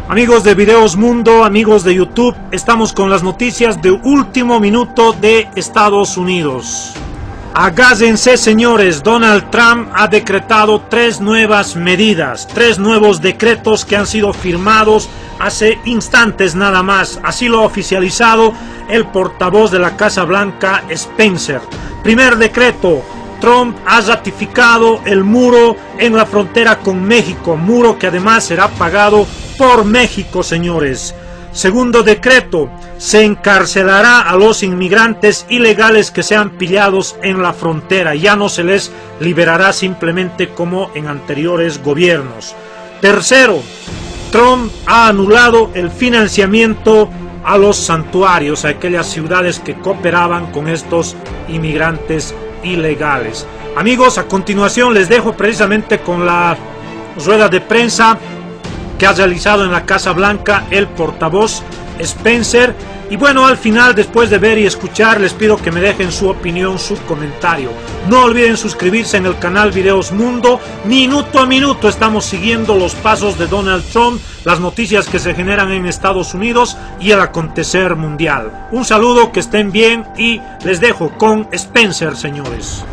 Amigos de Videos Mundo, amigos de YouTube, estamos con las noticias de último minuto de Estados Unidos. Agárrense, señores, Donald Trump ha decretado 3 nuevas medidas, 3 nuevos decretos que han sido firmados hace instantes nada más. Así lo ha oficializado el portavoz de la Casa Blanca, Spencer. Primer decreto: Trump ha ratificado el muro en la frontera con México, muro que además será pagado por México, señores. Segundo decreto: se encarcelará a los inmigrantes ilegales que sean pillados en la frontera, ya no se les liberará simplemente como en anteriores gobiernos. Tercero, Trump ha anulado el financiamiento a los santuarios, a aquellas ciudades que cooperaban con estos inmigrantes ilegales. Amigos, a continuación les dejo precisamente con la rueda de prensa que ha realizado en la Casa Blanca el portavoz Spencer. Y bueno, al final, después de ver y escuchar, les pido que me dejen su opinión, su comentario. No olviden suscribirse en el canal Videos Mundo. Minuto a minuto estamos siguiendo los pasos de Donald Trump, las noticias que se generan en Estados Unidos y el acontecer mundial. Un saludo, que estén bien y les dejo con Spencer, señores.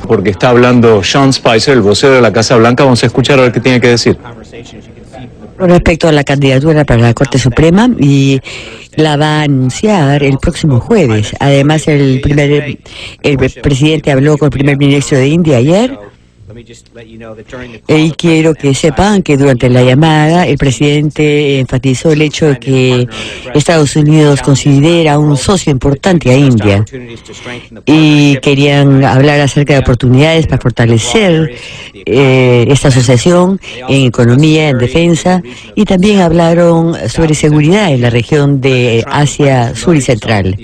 Porque está hablando Sean Spicer, el vocero de la Casa Blanca. Vamos a escuchar a ver qué tiene que decir. Respecto a la candidatura para la Corte Suprema, y la va a anunciar el próximo jueves. Además, el presidente habló con el primer ministro de India ayer. Y quiero que sepan que durante la llamada el presidente enfatizó el hecho de que Estados Unidos considera un socio importante a India y querían hablar acerca de oportunidades para fortalecer esta asociación en economía, en defensa, y también hablaron sobre seguridad en la región de Asia Sur y Central.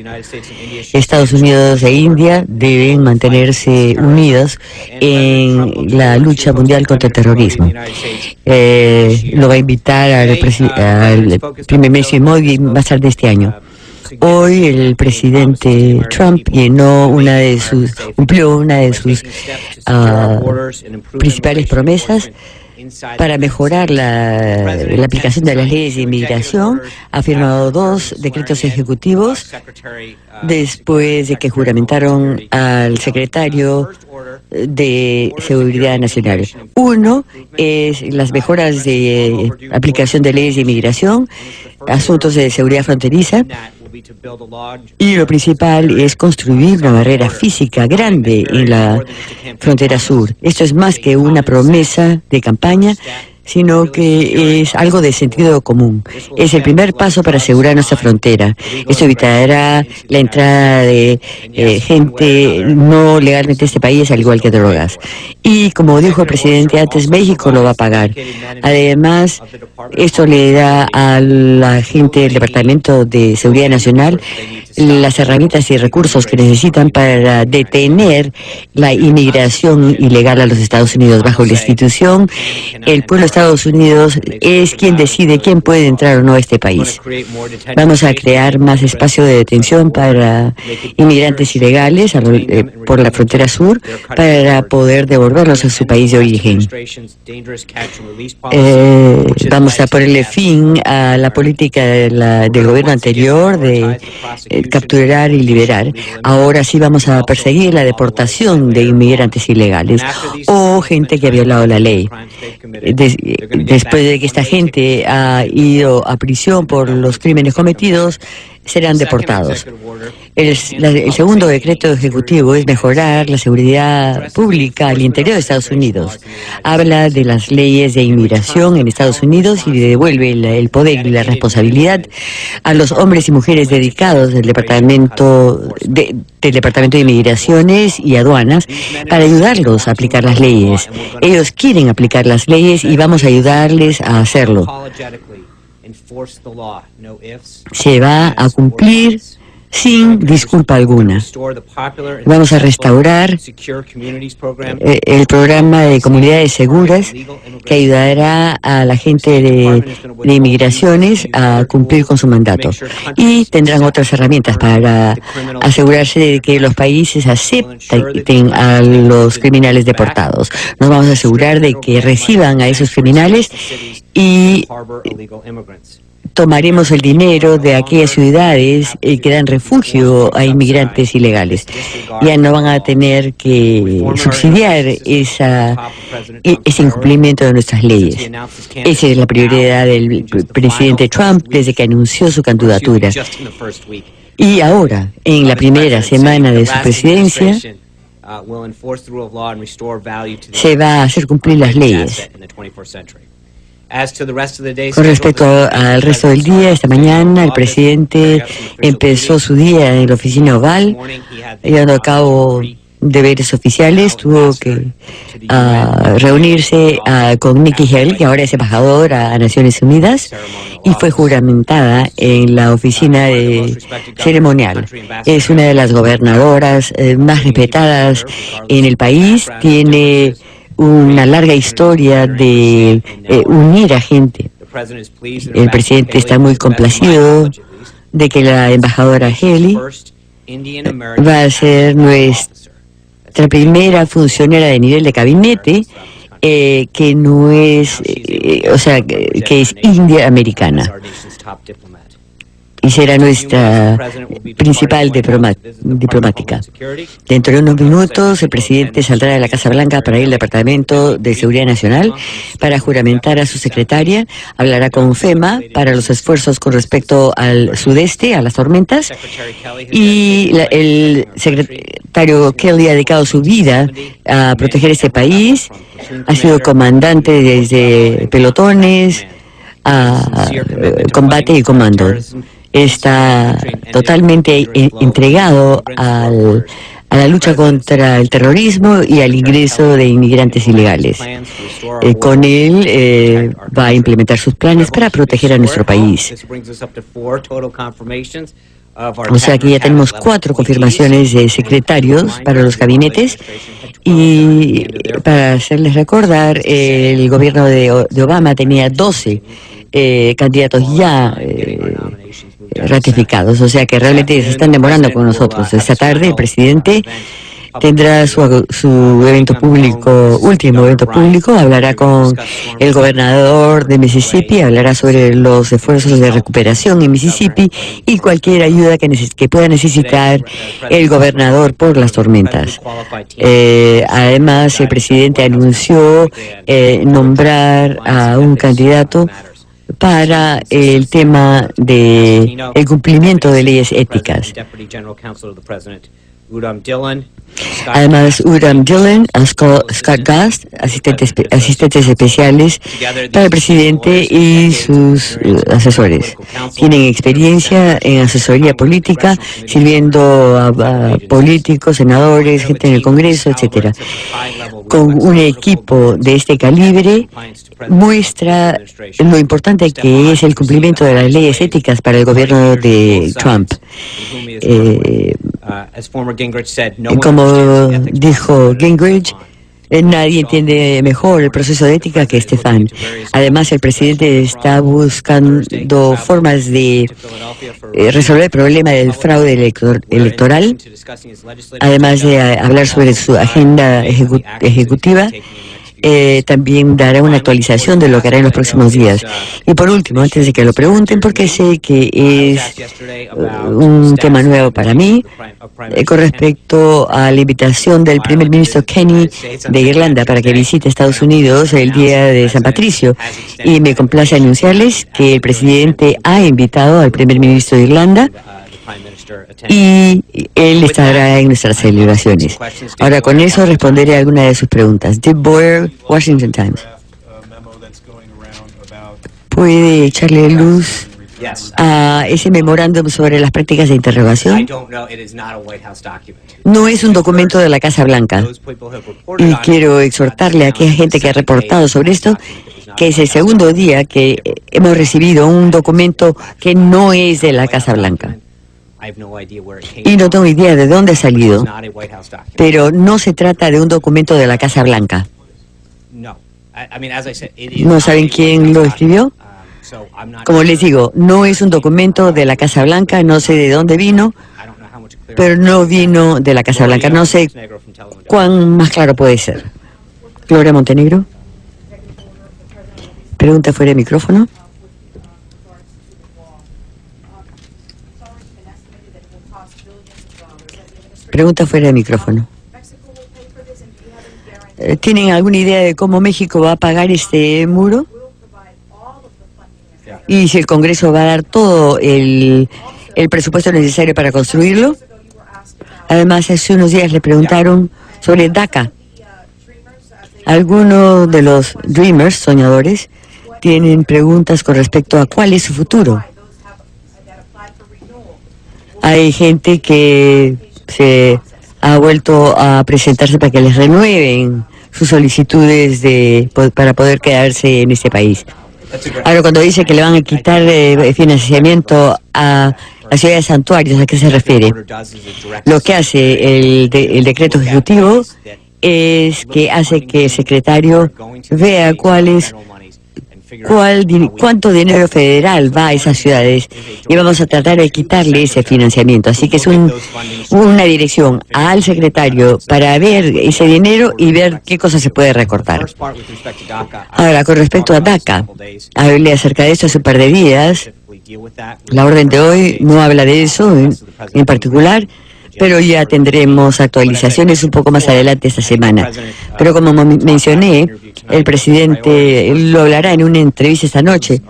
Estados Unidos e India deben mantenerse unidos en la lucha mundial contra el terrorismo. Lo va a invitar al primer ministro Modi más tarde este año. Hoy el presidente Trump cumplió una de sus principales promesas para mejorar la aplicación de las leyes de inmigración. Ha firmado 2 decretos ejecutivos después de que juramentaron al secretario de Seguridad Nacional. Uno es las mejoras de aplicación de leyes de inmigración, asuntos de seguridad fronteriza, y lo principal es construir una barrera física grande en la frontera sur. Esto es más que una promesa de campaña, sino que es algo de sentido común. Es el primer paso para asegurar nuestra frontera. Esto evitará la entrada de gente no legalmente a este país, al igual que drogas. Y como dijo el presidente antes, México lo va a pagar. Además, esto le da a la gente del Departamento de Seguridad Nacional las herramientas y recursos que necesitan para detener la inmigración ilegal a los Estados Unidos. Bajo la institución, el pueblo de Estados Unidos es quien decide quién puede entrar o no a este país. Vamos a crear más espacio de detención para inmigrantes ilegales por la frontera sur, para poder devolverlos a su país de origen. Vamos a ponerle fin a la política del gobierno anterior de capturar y liberar. Ahora sí vamos a perseguir la deportación de inmigrantes ilegales o gente que ha violado la ley. Después de que esta gente ha ido a prisión por los crímenes cometidos, serán deportados. El segundo decreto ejecutivo es mejorar la seguridad pública al interior de Estados Unidos. Habla de las leyes de inmigración en Estados Unidos y devuelve el poder y la responsabilidad a los hombres y mujeres dedicados del Departamento de Inmigraciones y Aduanas para ayudarlos a aplicar las leyes. Ellos quieren aplicar las leyes y vamos a ayudarles a hacerlo. Se va a cumplir sin disculpa alguna. Vamos a restaurar el programa de comunidades seguras que ayudará a la gente de inmigraciones a cumplir con su mandato. Y tendrán otras herramientas para asegurarse de que los países acepten a los criminales deportados. Nos vamos a asegurar de que reciban a esos criminales y tomaremos el dinero de aquellas ciudades que dan refugio a inmigrantes ilegales. Ya no van a tener que subsidiar ese incumplimiento de nuestras leyes. Esa es la prioridad del presidente Trump desde que anunció su candidatura. Y ahora, en la primera semana de su presidencia, se va a hacer cumplir las leyes. Con respecto al resto del día, esta mañana el presidente empezó su día en la oficina oval, llevando a cabo deberes oficiales. Tuvo que reunirse con Nikki Haley, que ahora es embajadora a Naciones Unidas, y fue juramentada en la oficina ceremonial. Es una de las gobernadoras más respetadas en el país. Tiene una larga historia de unir a gente. El presidente está muy complacido de que la embajadora Haley va a ser nuestra primera funcionaria de nivel de gabinete que no es, que es india americana. Y será nuestra principal diplomática. Dentro de unos minutos, el presidente saldrá de la Casa Blanca para ir al Departamento de Seguridad Nacional para juramentar a su secretaria. Hablará con FEMA para los esfuerzos con respecto al sudeste, a las tormentas. Y el secretario Kelly ha dedicado su vida a proteger este país. Ha sido comandante desde pelotones a combate y comando. Está totalmente entregado a la lucha contra el terrorismo y al ingreso de inmigrantes ilegales. Con él va a implementar sus planes para proteger a nuestro país. O sea que ya tenemos 4 confirmaciones de secretarios para los gabinetes. Y para hacerles recordar, el gobierno de Obama tenía 12 candidatos ya ratificados, o sea que realmente se están demorando con nosotros. Esta tarde el presidente tendrá su evento público, último evento público, hablará con el gobernador de Mississippi, hablará sobre los esfuerzos de recuperación en Mississippi y cualquier ayuda que pueda necesitar el gobernador por las tormentas. Además, el presidente anunció nombrar a un candidato para el tema de el cumplimiento de leyes éticas. Además, Udam Dillon, Scott Gast, asistentes especiales para el presidente y sus asesores. Tienen experiencia en asesoría política, sirviendo a políticos, senadores, gente en el Congreso, etcétera. Con un equipo de este calibre, muestra lo importante que es el cumplimiento de las leyes éticas para el gobierno de Trump. Como dijo Gingrich, nadie entiende mejor el proceso de ética que Stefan. Además, el presidente está buscando formas de resolver el problema del fraude electoral, además de hablar sobre su agenda ejecutiva. También dará una actualización de lo que hará en los próximos días. Y por último, antes de que lo pregunten, porque sé que es un tema nuevo para mí, con respecto a la invitación del primer ministro Kenny de Irlanda para que visite Estados Unidos el día de San Patricio. Y me complace anunciarles que el presidente ha invitado al primer ministro de Irlanda y él estará en nuestras celebraciones. Ahora, con eso responderé a alguna de sus preguntas. Dave Boyer, Washington Times. ¿Puede echarle luz a ese memorándum sobre las prácticas de interrogación? No es un documento de la Casa Blanca. Y quiero exhortarle a aquella gente que ha reportado sobre esto, que es el segundo día que hemos recibido un documento que no es de la Casa Blanca. Y no tengo idea de dónde ha salido, pero no se trata de un documento de la Casa Blanca. ¿No saben quién lo escribió? Como les digo, no es un documento de la Casa Blanca, no sé de dónde vino, pero no vino de la Casa Blanca. No sé cuán más claro puede ser. Gloria Montenegro. Pregunta fuera de micrófono. Pregunta fuera de micrófono. ¿Tienen alguna idea de cómo México va a pagar este muro? ¿Y si el Congreso va a dar todo el presupuesto necesario para construirlo? Además, hace unos días le preguntaron sobre DACA. Algunos de los dreamers, soñadores, tienen preguntas con respecto a cuál es su futuro. Hay gente que se ha vuelto a presentarse para que les renueven sus solicitudes para poder quedarse en este país. Ahora, cuando dice que le van a quitar financiamiento a la ciudad de santuarios, ¿a qué se refiere? Lo que hace el decreto ejecutivo es que hace que el secretario vea cuánto dinero federal va a esas ciudades y vamos a tratar de quitarle ese financiamiento. Así que es una dirección al secretario para ver ese dinero y ver qué cosas se puede recortar. Ahora, con respecto a DACA, hablé acerca de eso hace un par de días. La orden de hoy no habla de eso en particular, pero ya tendremos actualizaciones un poco más adelante esta semana. Pero como mencioné, el presidente lo hablará en una entrevista esta noche,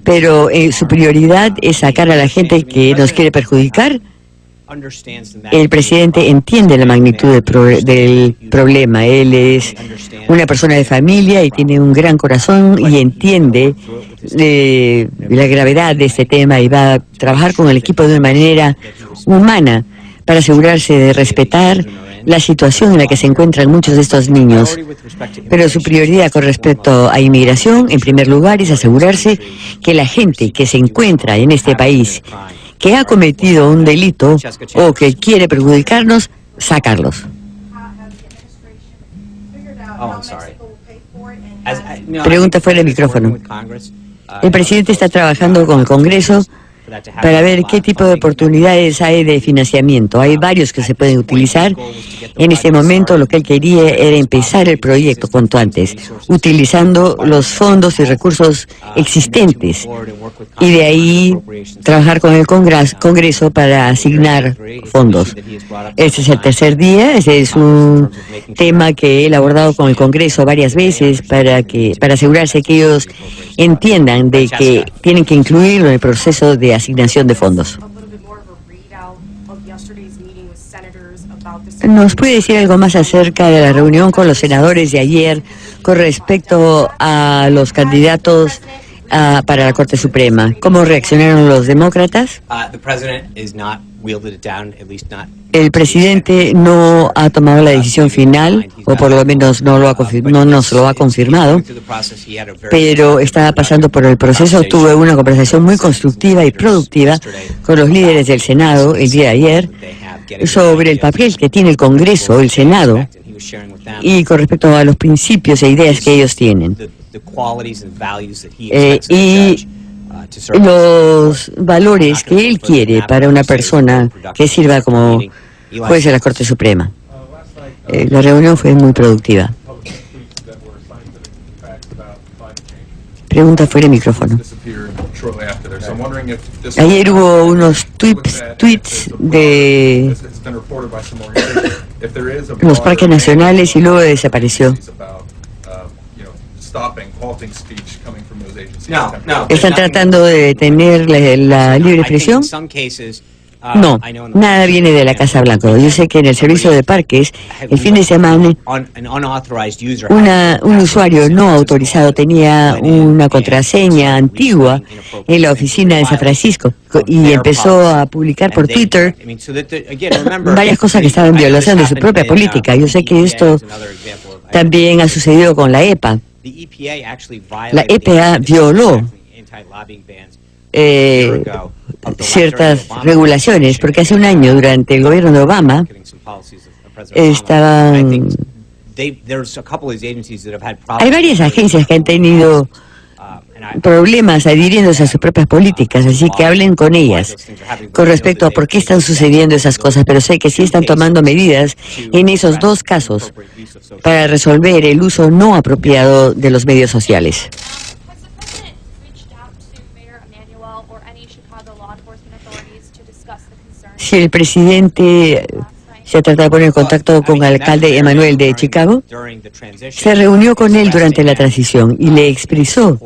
pero su prioridad es sacar a la gente que nos quiere perjudicar. El presidente entiende la magnitud del problema. Él es una persona de familia y tiene un gran corazón y entiende la gravedad de este tema y va a trabajar con el equipo de una manera humana para asegurarse de respetar la situación en la que se encuentran muchos de estos niños. Pero su prioridad con respecto a inmigración, en primer lugar, es asegurarse que la gente que se encuentra en este país, que ha cometido un delito o que quiere perjudicarnos, sacarlos. Pregunta fuera del micrófono. El presidente está trabajando con el Congreso para ver qué tipo de oportunidades hay de financiamiento. Hay varios que se pueden utilizar. En este momento lo que él quería era empezar el proyecto cuanto antes, utilizando los fondos y recursos existentes y de ahí trabajar con el Congreso para asignar fondos. Este es el tercer día, ese es un tema que él ha abordado con el Congreso varias veces para asegurarse que ellos entiendan de que tienen que incluirlo en el proceso de asignación de fondos. ¿Nos puede decir algo más acerca de la reunión con los senadores de ayer con respecto a los candidatos para la Corte Suprema? ¿Cómo reaccionaron los demócratas? El presidente no ha tomado la decisión final, o por lo menos no nos lo ha confirmado, pero estaba pasando por el proceso. Tuve una conversación muy constructiva y productiva con los líderes del Senado el día de ayer sobre el papel que tiene el Congreso, el Senado, y con respecto a los principios e ideas que ellos tienen. Y los valores que él quiere para una persona que sirva como juez de la Corte Suprema. La reunión fue muy productiva. Pregunta fuera de micrófono. Ayer hubo unos tweets de los parques nacionales y luego desapareció. ¿Están tratando de detener la libre expresión? No, nada viene de la Casa Blanca. Yo sé que en el servicio de parques, el fin de semana, un usuario no autorizado tenía una contraseña antigua en la oficina de San Francisco y empezó a publicar por Twitter varias cosas que estaban violando su propia política. Yo sé que esto también ha sucedido con la EPA. La EPA violó ciertas regulaciones, porque hace un año, durante el gobierno de Obama, hay varias agencias que han tenido problemas adhiriéndose a sus propias políticas, así que hablen con ellas con respecto a por qué están sucediendo esas cosas, pero sé que sí están tomando medidas en esos dos casos para resolver el uso no apropiado de los medios sociales. si el presidente se ha tratado de poner en contacto con el alcalde Emanuel de Chicago. Se reunió con él durante la transición y le expresó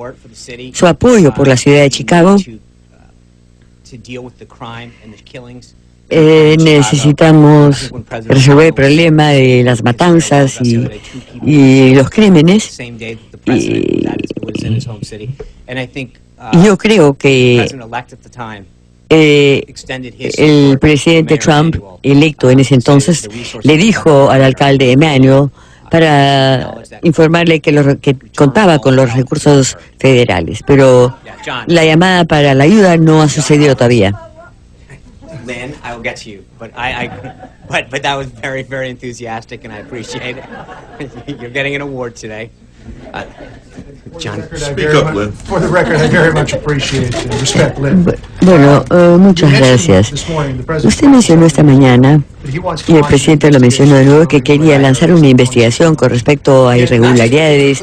su apoyo por la ciudad de Chicago. Necesitamos resolver el problema de las matanzas y los crímenes. Y yo creo que el presidente Trump, electo en ese entonces, le dijo al alcalde Emanuel para informarle que contaba con los recursos federales, pero la llamada para la ayuda no ha sucedido todavía. Lynn, I will get to you, but that was very, very enthusiastic, and I appreciate it. You're getting an award today. John, speak up, Lynn. For the record, I very much appreciate and respect Lynn. Bueno, muchas gracias. Usted mencionó esta mañana, y el presidente lo mencionó de nuevo, que quería lanzar una investigación con respecto a irregularidades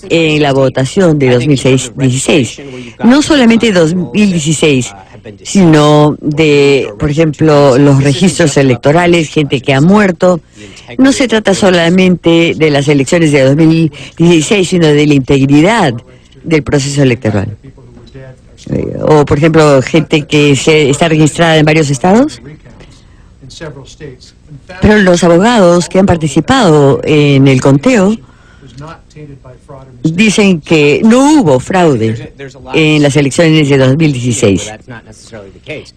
en la votación de 2016. No solamente 2016, sino de, por ejemplo, los registros electorales, gente que ha muerto. No se trata solamente de las elecciones de 2016, sino de la integridad del proceso electoral. O, por ejemplo, gente que está registrada en varios estados. Pero los abogados que han participado en el conteo dicen que no hubo fraude en las elecciones de 2016.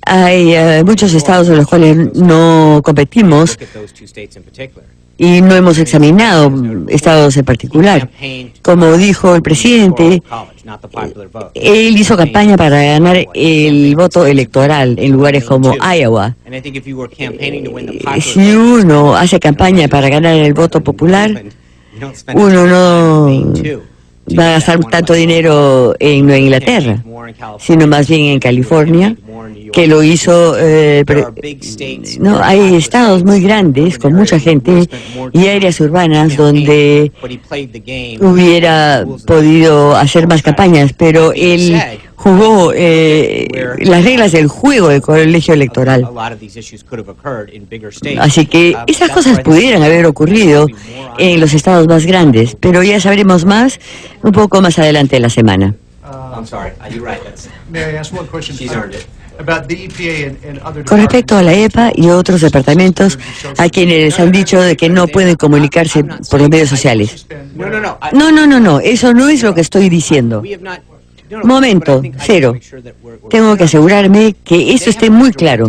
Hay muchos estados en los cuales no competimos y no hemos examinado estados en particular. Como dijo el presidente, él hizo campaña para ganar el voto electoral en lugares como Iowa. Si uno hace campaña para ganar el voto popular, uno no va a gastar tanto dinero en Nueva Inglaterra, sino más bien en California, que lo hizo. No, hay estados muy grandes con mucha gente y áreas urbanas donde hubiera podido hacer más campañas, pero él jugó las reglas del juego del colegio electoral. Así que esas cosas pudieran haber ocurrido en los estados más grandes, pero ya sabremos más un poco más adelante de la semana. Con respecto a la EPA y otros departamentos a quienes les han dicho de que no pueden comunicarse por los medios sociales. No, eso no es lo que estoy diciendo. Momento, cero. Tengo que asegurarme que esto esté muy claro.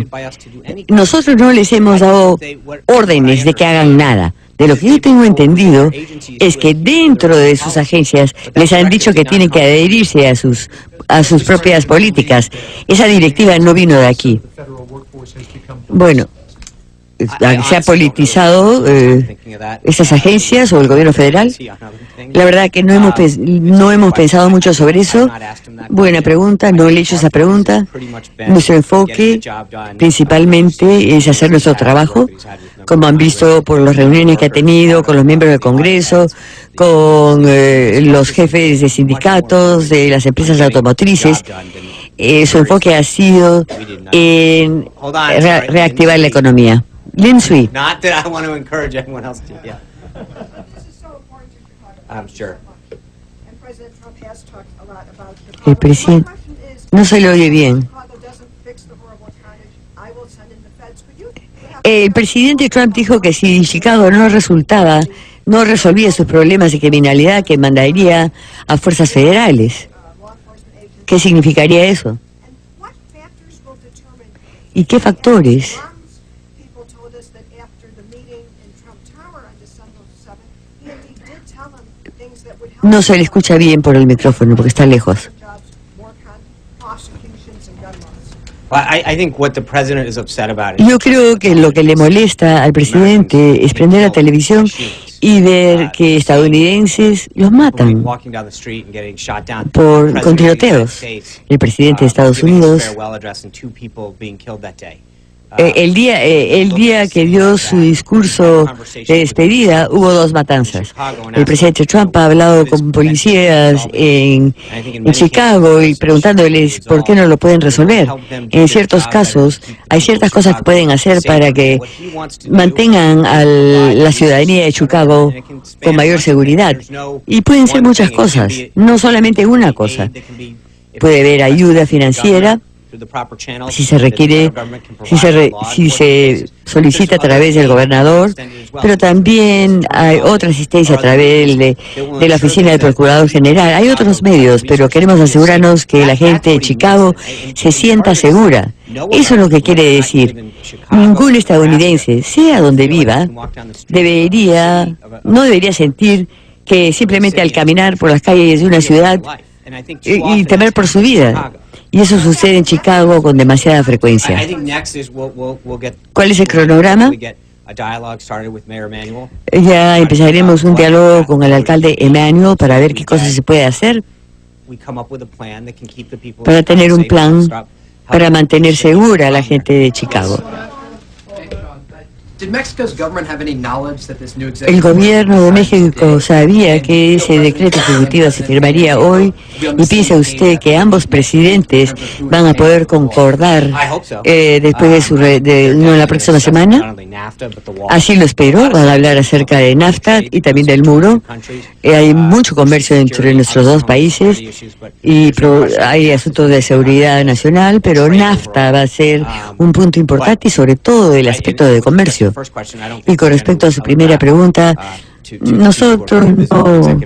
Nosotros no les hemos dado órdenes de que hagan nada. De lo que yo tengo entendido es que dentro de sus agencias les han dicho que tienen que adherirse a sus propias políticas. Esa directiva no vino de aquí. Bueno, se ha politizado esas agencias o el gobierno federal. La verdad que no hemos pensado mucho sobre eso. Buena pregunta, no le he hecho esa pregunta. Nuestro enfoque principalmente es hacer nuestro trabajo, como han visto por las reuniones que ha tenido con los miembros del Congreso, con los jefes de sindicatos, de las empresas automotrices. Su enfoque ha sido en reactivar la economía. Lynn Sui. Not that I want to encourage anyone else to, yeah. I'm sure. El presidente no se le oye bien. El presidente Trump dijo que si Chicago no resolvía sus problemas de criminalidad, que mandaría a fuerzas federales. ¿Qué significaría eso? ¿Y qué factores? No se le escucha bien por el micrófono porque está lejos. Yo creo que lo que le molesta al presidente es prender la televisión y ver que estadounidenses los matan con tiroteos. El presidente de Estados Unidos el día que dio su discurso de despedida, hubo 2 matanzas. El presidente Trump ha hablado con policías en Chicago y preguntándoles por qué no lo pueden resolver. En ciertos casos, hay ciertas cosas que pueden hacer para que mantengan a la ciudadanía de Chicago con mayor seguridad. Y pueden ser muchas cosas, no solamente una cosa. Puede haber ayuda financiera, si se requiere, si se solicita a través del gobernador, pero también hay otra asistencia a través de la oficina del Procurador General. Hay otros medios, pero queremos asegurarnos que la gente de Chicago se sienta segura. Eso es lo que quiere decir. Ningún estadounidense, sea donde viva, no debería sentir que simplemente al caminar por las calles de una ciudad y temer por su vida. Y eso sucede en Chicago con demasiada frecuencia. ¿Cuál es el cronograma? Ya empezaremos un diálogo con el alcalde Emanuel para ver qué cosas se puede hacer, para tener un plan para mantener segura a la gente de Chicago. ¿El gobierno de México sabía que ese decreto ejecutivo se firmaría hoy? ¿Y piensa usted que ambos presidentes van a poder concordar después de la próxima semana? Así lo espero. Van a hablar acerca de NAFTA y también del muro. Hay mucho comercio entre nuestros 2 países y hay asuntos de seguridad nacional, pero NAFTA va a ser un punto importante y sobre todo el aspecto de comercio. Y con respecto a su primera pregunta, nosotros no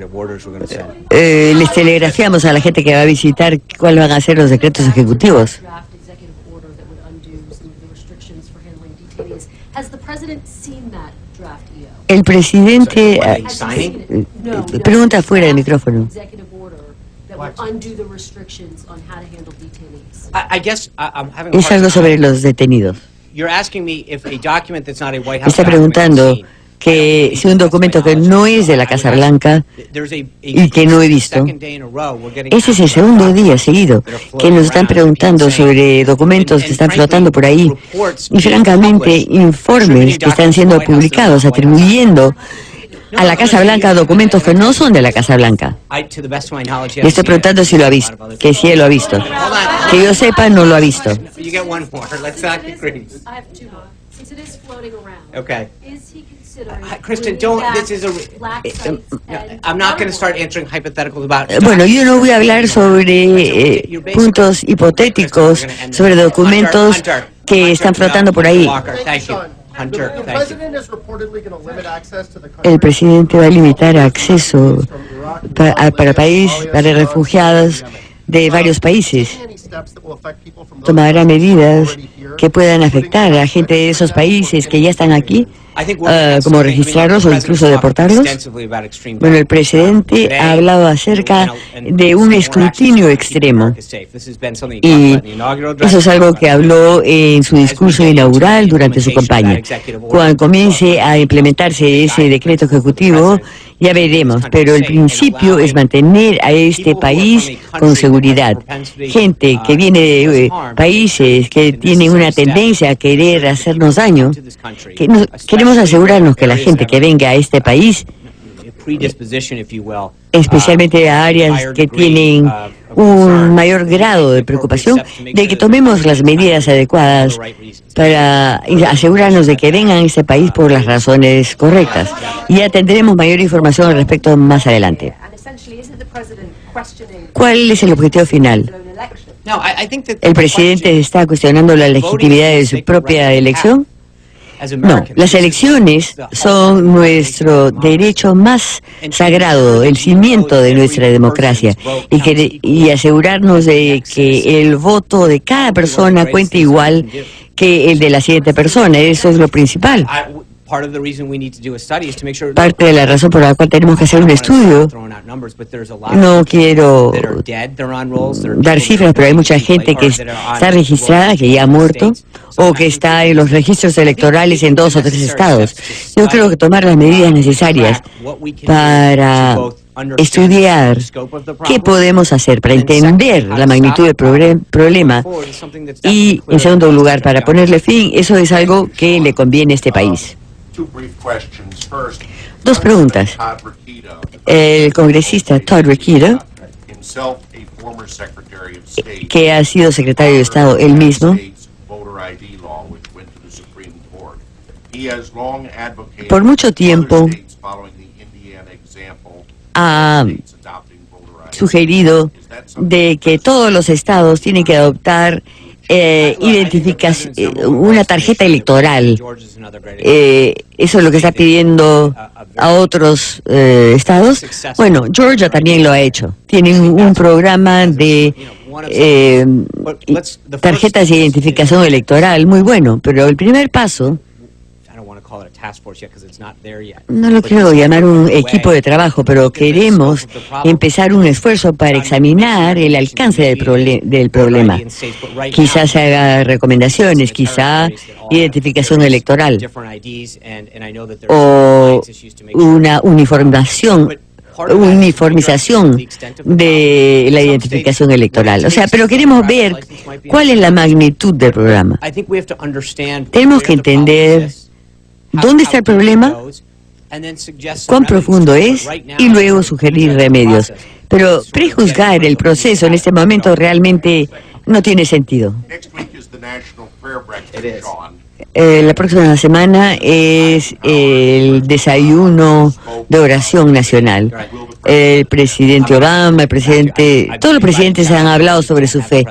les telegrafiamos a la gente que va a visitar cuáles van a ser los decretos ejecutivos. El presidente pregunta fuera del micrófono. Es algo sobre los detenidos. Está preguntando que si un documento que no es de la Casa Blanca y que no he visto, ese es el segundo día seguido que nos están preguntando sobre documentos que están flotando por ahí y francamente informes que están siendo publicados atribuyendo a la Casa Blanca documentos que no son de la Casa Blanca. Le estoy preguntando si lo ha visto, que si él lo ha visto. Que yo sepa, no lo ha visto. Kristen, I'm not going to start answering hypotheticals about. Bueno, yo no voy a hablar sobre puntos hipotéticos, sobre documentos que están flotando por ahí. El presidente va a limitar acceso para refugiados de varios países. Tomará medidas que puedan afectar a gente de esos países que ya están aquí, como registrarlos o incluso deportarlos. Bueno, el presidente ha hablado acerca de un escrutinio extremo y eso es algo que habló en su discurso inaugural durante su campaña. Cuando comience a implementarse ese decreto ejecutivo, ya veremos, pero el principio es mantener a este país con seguridad. Gente que viene de países que tienen una tendencia a querer hacernos daño, queremos asegurarnos que la gente que venga a este país, especialmente a áreas que tienen un mayor grado de preocupación, de que tomemos las medidas adecuadas para asegurarnos de que vengan a este país por las razones correctas. Y ya tendremos mayor información al respecto más adelante. ¿Cuál es el objetivo final? ¿El presidente está cuestionando la legitimidad de su propia elección? No, las elecciones son nuestro derecho más sagrado, el cimiento de nuestra democracia, y asegurarnos de que el voto de cada persona cuente igual que el de la siguiente persona. Eso es lo principal. Parte de la razón por la cual tenemos que hacer un estudio, no quiero dar cifras, pero hay mucha gente que está registrada, que ya ha muerto, o que está en los registros electorales en 2 o 3 estados. Yo creo que tomar las medidas necesarias para estudiar qué podemos hacer para entender la magnitud del problema y, en segundo lugar, para ponerle fin, eso es algo que le conviene a este país. Dos preguntas. El congresista Todd Rokita, que ha sido secretario de Estado él mismo, por mucho tiempo ha sugerido de que todos los estados tienen que adoptar una tarjeta electoral. Eso es lo que está pidiendo a otros estados. Bueno, Georgia también lo ha hecho. Tienen un programa de tarjetas de identificación electoral muy bueno, pero el primer paso, no lo quiero llamar un equipo de trabajo, pero queremos empezar un esfuerzo para examinar el alcance del problema. Quizás se haga recomendaciones, quizá identificación electoral o una uniformización de la identificación electoral. O sea, pero queremos ver cuál es la magnitud del programa. Tenemos que entender dónde está el problema, cuán profundo es y luego sugerir remedios. Pero prejuzgar el proceso en este momento realmente no tiene sentido. La próxima semana es el desayuno de oración nacional. El presidente Obama, todos los presidentes han hablado sobre su fe.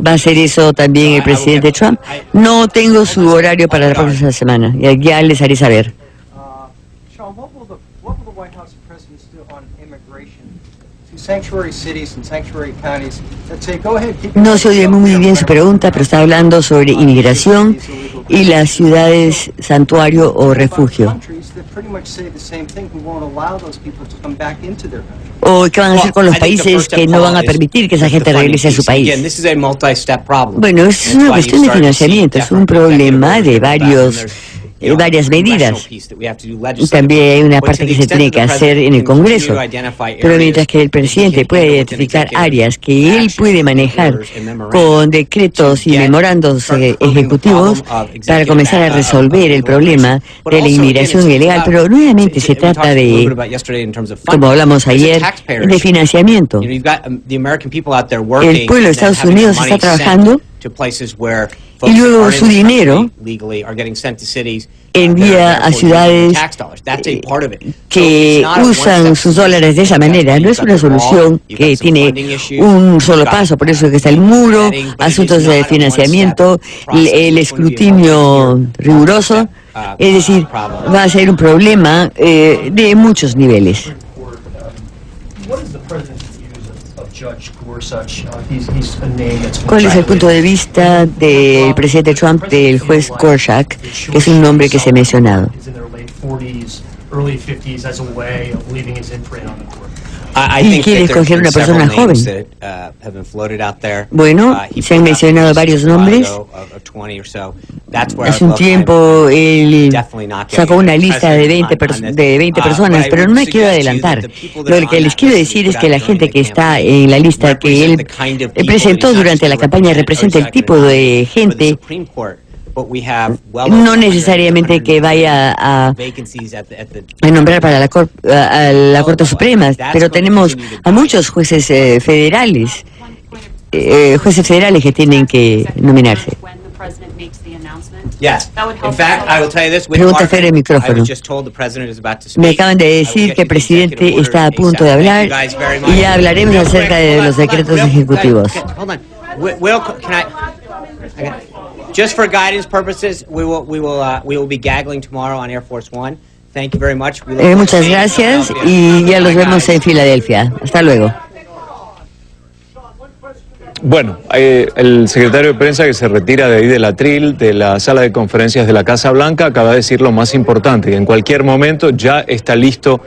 ¿Va a hacer eso también el presidente Trump? No tengo su horario para la próxima semana. Ya les haré saber. No se oye muy bien su pregunta, pero está hablando sobre inmigración y las ciudades santuario o refugio. ¿O qué van a hacer con los países que no van a permitir que esa gente regrese a su país? Bueno, es una cuestión de financiamiento, es un problema de varias medidas. Y también hay una parte que se tiene que hacer en el Congreso. Pero mientras que el presidente puede identificar áreas que él puede manejar con decretos y memorandos ejecutivos para comenzar a resolver el problema de la inmigración ilegal, pero nuevamente se trata de, como hablamos ayer, de financiamiento. El pueblo de Estados Unidos está trabajando y luego su dinero envía a ciudades que usan sus dólares de esa manera. No es una solución que tiene un solo paso, por eso que está el muro, asuntos de financiamiento, el escrutinio riguroso. Es decir, va a ser un problema de muchos niveles. ¿Cuál es el punto de vista del presidente Trump del juez Gorsuch, que es un nombre que se ha mencionado? Y quiere escoger una persona joven. Bueno, se han mencionado varios nombres. Hace un tiempo él sacó una lista de 20 personas, pero no me quiero adelantar. Lo que les quiero decir es que la gente que está en la lista que él presentó durante la campaña representa el tipo de gente, no necesariamente que vaya a nombrar para la Corte Suprema, pero tenemos a muchos jueces federales que tienen que nominarse. Pregunta fuera del micrófono. Me acaban de decir que el presidente está a punto de hablar y ya hablaremos acerca de los decretos ejecutivos. Just for guidance purposes, we will be gaggling tomorrow on Air Force One. Thank you very much. Muchas gracias y ya los vemos en Filadelfia. Hasta luego. Bueno, el secretario de prensa que se retira de ahí del atril, de la sala de conferencias de la Casa Blanca, acaba de decir lo más importante, que en cualquier momento ya está listo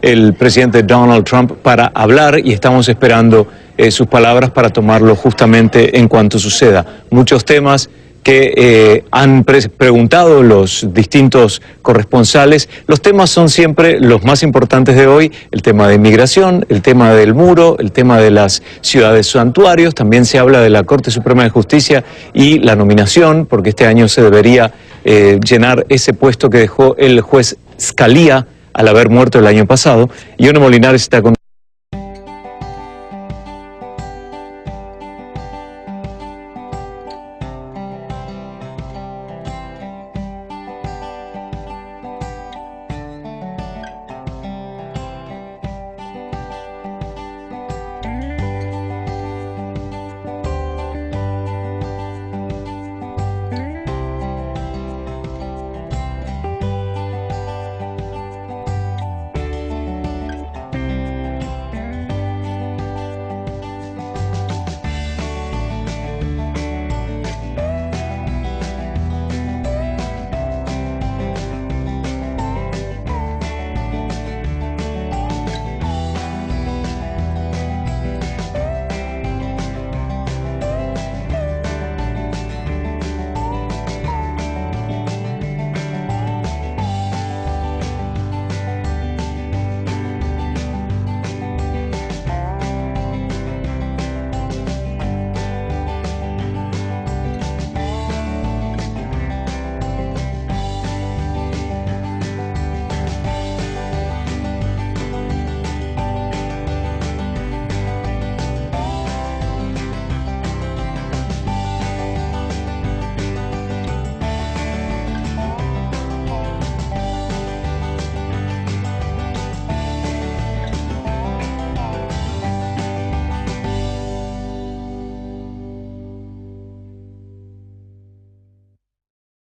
el presidente Donald Trump para hablar y estamos esperando sus palabras para tomarlo justamente en cuanto suceda. Muchos temas que han preguntado los distintos corresponsales. Los temas son siempre los más importantes de hoy: el tema de inmigración, el tema del muro, el tema de las ciudades santuarios. También se habla de la Corte Suprema de Justicia y la nominación, porque este año se debería llenar ese puesto que dejó el juez Scalia al haber muerto el año pasado. Ione Molinari está con